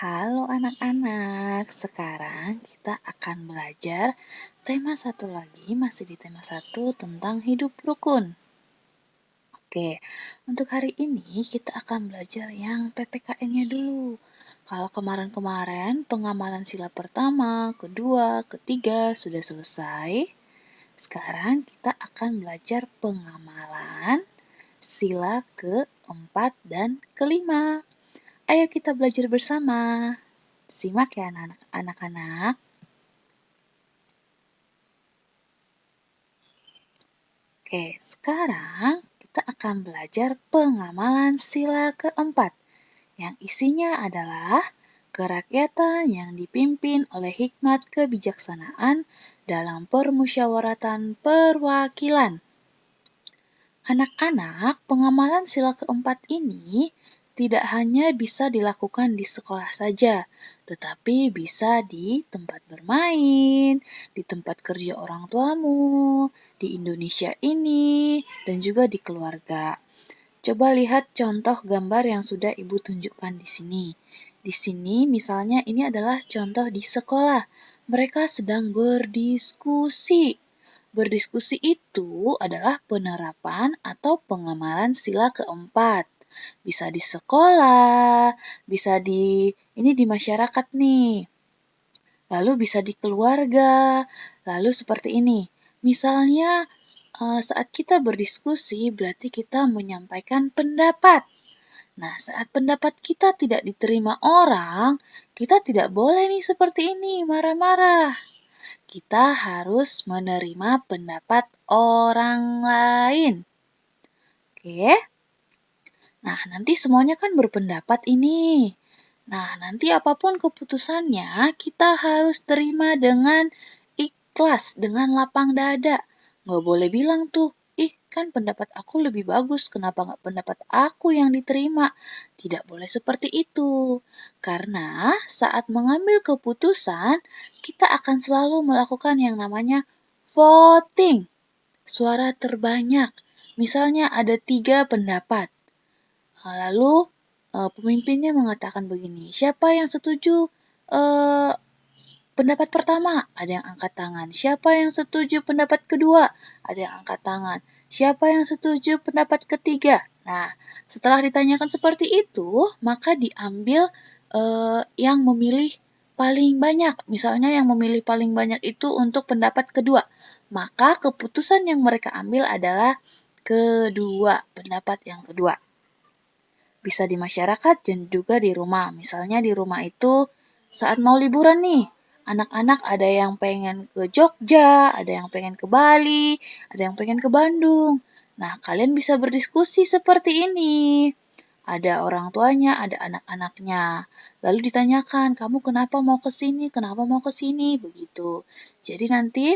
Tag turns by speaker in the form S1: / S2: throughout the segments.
S1: Halo anak-anak, sekarang kita akan belajar tema satu lagi, masih di tema satu tentang hidup rukun. Oke, untuk hari ini kita akan belajar yang PPKN-nya dulu. Kalau kemarin-kemarin pengamalan sila pertama, kedua, ketiga sudah selesai, sekarang kita akan belajar pengamalan sila keempat dan kelima. Ayo kita belajar bersama. Simak ya anak-anak. Oke, sekarang kita akan belajar pengamalan sila keempat, yang isinya adalah kerakyatan yang dipimpin oleh hikmat kebijaksanaan dalam permusyawaratan perwakilan. Anak-anak, pengamalan sila keempat ini tidak hanya bisa dilakukan di sekolah saja, tetapi bisa di tempat bermain, di tempat kerja orang tuamu, di Indonesia ini, dan juga di keluarga. Coba lihat contoh gambar yang sudah Ibu tunjukkan di sini. Di sini misalnya ini adalah contoh di sekolah. Mereka sedang berdiskusi. Berdiskusi itu adalah penerapan atau pengamalan sila keempat. Bisa di sekolah, bisa di masyarakat nih. Lalu bisa di keluarga. Lalu seperti ini. Misalnya saat kita berdiskusi berarti kita menyampaikan pendapat. Nah, saat pendapat kita tidak diterima orang, kita tidak boleh nih seperti ini, marah-marah. Kita harus menerima pendapat orang lain. Oke? Nah, nanti semuanya kan berpendapat ini. Nah, nanti apapun keputusannya, kita harus terima dengan ikhlas, dengan lapang dada. Nggak boleh bilang tuh, ih kan pendapat aku lebih bagus, kenapa nggak pendapat aku yang diterima? Tidak boleh seperti itu. Karena saat mengambil keputusan, kita akan selalu melakukan yang namanya voting. Suara terbanyak. Misalnya ada 3 pendapat. Lalu pemimpinnya mengatakan begini, siapa yang setuju pendapat pertama? Ada yang angkat tangan. Siapa yang setuju pendapat kedua? Ada yang angkat tangan. Siapa yang setuju pendapat ketiga? Nah, setelah ditanyakan seperti itu, maka diambil yang memilih paling banyak. Misalnya yang memilih paling banyak itu untuk pendapat kedua. Maka keputusan yang mereka ambil adalah kedua, pendapat yang kedua. Bisa di masyarakat dan juga di rumah. Misalnya di rumah itu saat mau liburan nih, anak-anak ada yang pengen ke Jogja, ada yang pengen ke Bali, ada yang pengen ke Bandung. Nah, kalian bisa berdiskusi seperti ini. Ada orang tuanya, ada anak-anaknya. Lalu ditanyakan, kamu kenapa mau ke sini? Kenapa mau ke sini? Begitu. Jadi nanti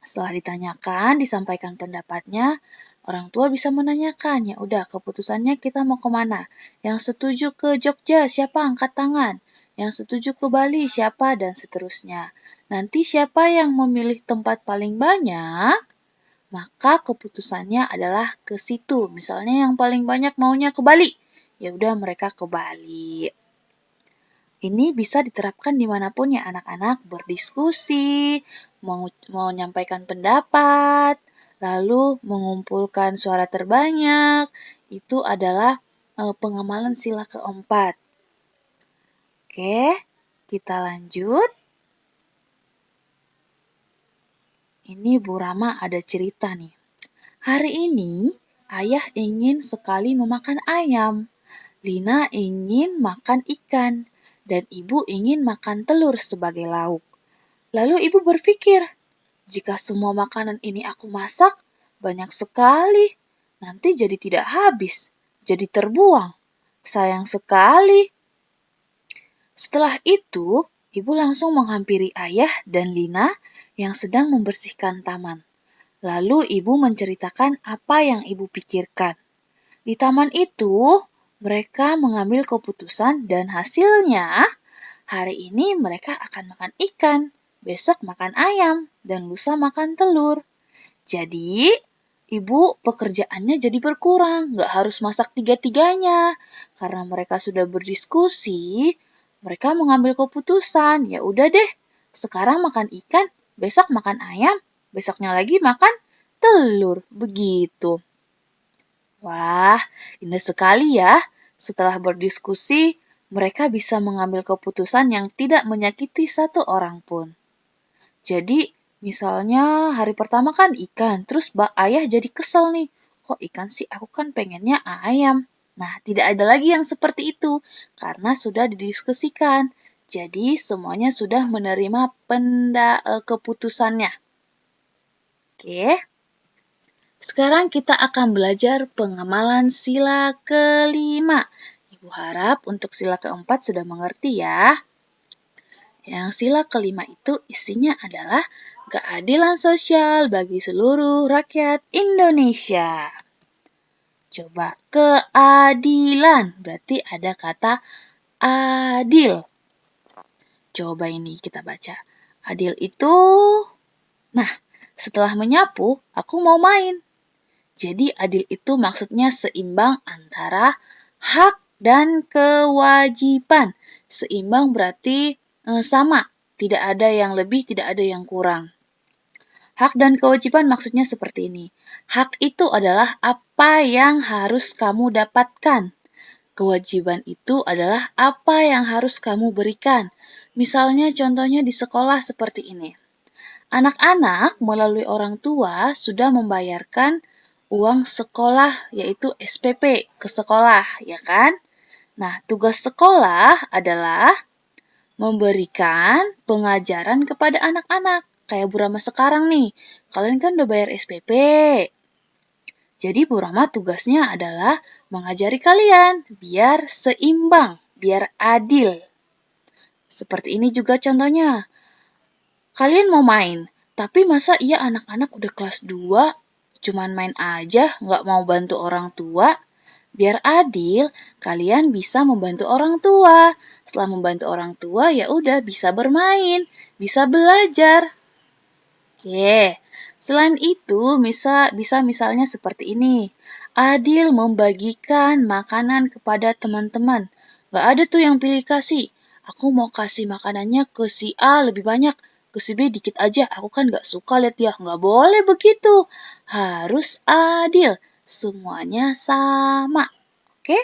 S1: setelah ditanyakan, disampaikan pendapatnya, orang tua bisa menanyakan, ya udah keputusannya kita mau kemana? Yang setuju ke Jogja, siapa angkat tangan? Yang setuju ke Bali, siapa? Dan seterusnya. Nanti siapa yang memilih tempat paling banyak, maka keputusannya adalah ke situ. Misalnya yang paling banyak maunya ke Bali, ya udah mereka ke Bali. Ini bisa diterapkan dimanapun ya anak-anak, berdiskusi, menyampaikan pendapat, lalu mengumpulkan suara terbanyak, itu adalah pengamalan sila keempat. Oke, kita lanjut. Ini Bu Rama ada cerita nih. Hari ini ayah ingin sekali memakan ayam. Lina ingin makan ikan. Dan ibu ingin makan telur sebagai lauk. Lalu ibu berpikir, jika semua makanan ini aku masak, banyak sekali. Nanti jadi tidak habis, jadi terbuang. Sayang sekali. Setelah itu, ibu langsung menghampiri ayah dan Lina yang sedang membersihkan taman. Lalu ibu menceritakan apa yang ibu pikirkan. Di taman itu, mereka mengambil keputusan dan hasilnya hari ini mereka akan makan ikan, besok makan ayam, dan lusa makan telur. Jadi, ibu pekerjaannya jadi berkurang, nggak harus masak tiga-tiganya. Karena mereka sudah berdiskusi, Mereka mengambil keputusan, ya udah deh, sekarang makan ikan, besok makan ayam, besoknya lagi makan telur, begitu. Wah, indah sekali ya. Setelah berdiskusi, mereka bisa mengambil keputusan yang tidak menyakiti satu orang pun. Jadi, misalnya hari pertama kan ikan, terus ayah jadi kesel nih. Kok ikan sih? Aku kan pengennya ayam. Nah, tidak ada lagi yang seperti itu karena sudah didiskusikan. Jadi, semuanya sudah menerima keputusannya. Oke. Sekarang kita akan belajar pengamalan sila kelima. Ibu harap untuk sila keempat sudah mengerti ya. Yang sila kelima itu isinya adalah keadilan sosial bagi seluruh rakyat Indonesia. Coba, keadilan berarti ada kata adil. Coba ini kita baca. Adil itu, nah, setelah menyapu, aku mau main. Jadi adil itu maksudnya seimbang antara hak dan kewajiban. Seimbang berarti sama, tidak ada yang lebih, tidak ada yang kurang. Hak dan kewajiban maksudnya seperti ini. Hak itu adalah apa yang harus kamu dapatkan. Kewajiban itu adalah apa yang harus kamu berikan. Misalnya contohnya di sekolah seperti ini. Anak-anak melalui orang tua sudah membayarkan uang sekolah yaitu SPP ke sekolah, ya kan? Nah, tugas sekolah adalah memberikan pengajaran kepada anak-anak. Kayak Bu Rama sekarang nih, kalian kan udah bayar SPP. Jadi Bu Rama tugasnya adalah mengajari kalian biar seimbang, biar adil. Seperti ini juga contohnya. Kalian mau main, tapi masa iya anak-anak udah kelas 2 cuman main aja, nggak mau bantu orang tua? Biar adil, kalian bisa membantu orang tua. Setelah membantu orang tua, ya udah bisa bermain, bisa belajar. Oke, selain itu bisa misalnya seperti ini. Adil membagikan makanan kepada teman-teman. Nggak ada tuh yang pilih kasih. Aku mau kasih makanannya ke si A lebih banyak, ke si B dikit aja. Aku kan nggak suka lihat dia. Nggak boleh begitu. Harus adil. Semuanya sama. Oke?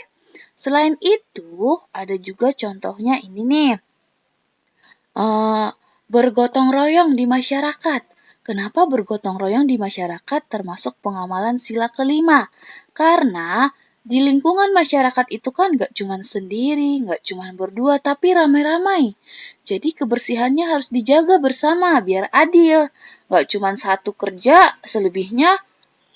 S1: Selain itu, ada juga contohnya ini nih. Bergotong royong di masyarakat. Kenapa bergotong royong di masyarakat termasuk pengamalan sila kelima? Karena di lingkungan masyarakat itu kan gak cuma sendiri, gak cuma berdua, tapi ramai-ramai. Jadi kebersihannya harus dijaga bersama biar adil. Gak cuma satu kerja, selebihnya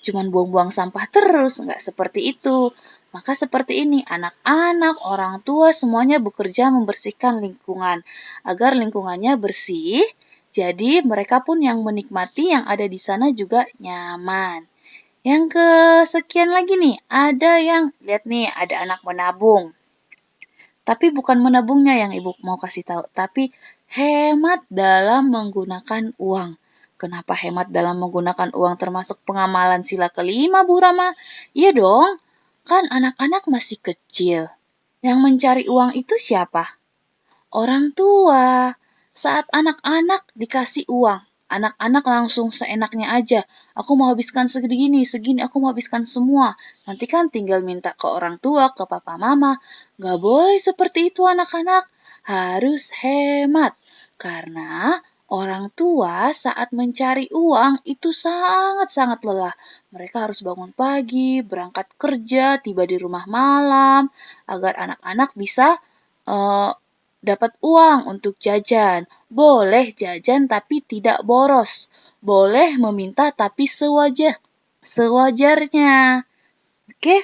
S1: cuma buang-buang sampah terus. Gak seperti itu. Maka seperti ini, anak-anak, orang tua semuanya bekerja membersihkan lingkungan agar lingkungannya bersih. Jadi mereka pun yang menikmati yang ada di sana juga nyaman. Yang kesekian lagi nih, ada yang lihat nih, ada anak menabung. Tapi bukan menabungnya yang Ibu mau kasih tahu, tapi hemat dalam menggunakan uang. Kenapa hemat dalam menggunakan uang termasuk pengamalan sila kelima, Bu Rama? Iya dong, kan anak-anak masih kecil. Yang mencari uang itu siapa? Orang tua. Saat anak-anak dikasih uang, anak-anak langsung seenaknya aja. Aku mau habiskan segini, aku mau habiskan semua. Nanti kan tinggal minta ke orang tua, ke papa mama. Gak boleh seperti itu anak-anak. Harus hemat. Karena orang tua saat mencari uang itu sangat-sangat lelah. Mereka harus bangun pagi, berangkat kerja, tiba di rumah malam, agar anak-anak bisa dapat uang untuk jajan. Boleh jajan tapi tidak boros. Boleh meminta tapi sewajarnya. Oke?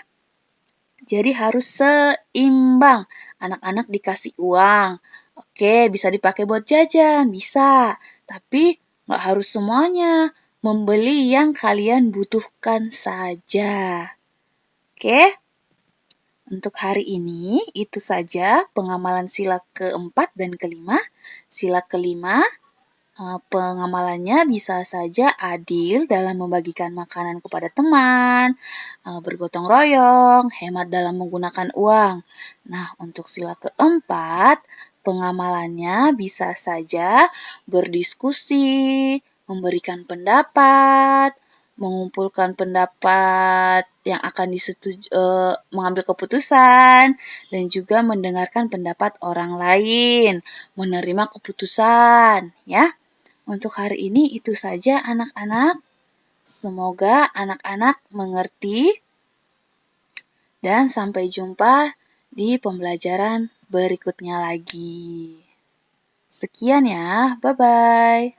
S1: Jadi harus seimbang. Anak-anak dikasih uang. Oke, bisa dipakai buat jajan, bisa. Tapi nggak harus semuanya. Membeli yang kalian butuhkan saja. Oke? Untuk hari ini, itu saja pengamalan sila keempat dan kelima. Sila kelima, pengamalannya bisa saja adil dalam membagikan makanan kepada teman, bergotong royong, hemat dalam menggunakan uang. Nah, untuk sila keempat, Pengamalannya bisa saja berdiskusi, memberikan pendapat, mengumpulkan pendapat yang akan mengambil keputusan, dan juga mendengarkan pendapat orang lain, menerima keputusan, ya. Untuk hari ini itu saja anak-anak. Semoga anak-anak mengerti dan sampai jumpa di pembelajaran berikutnya lagi. Sekian ya, bye-bye.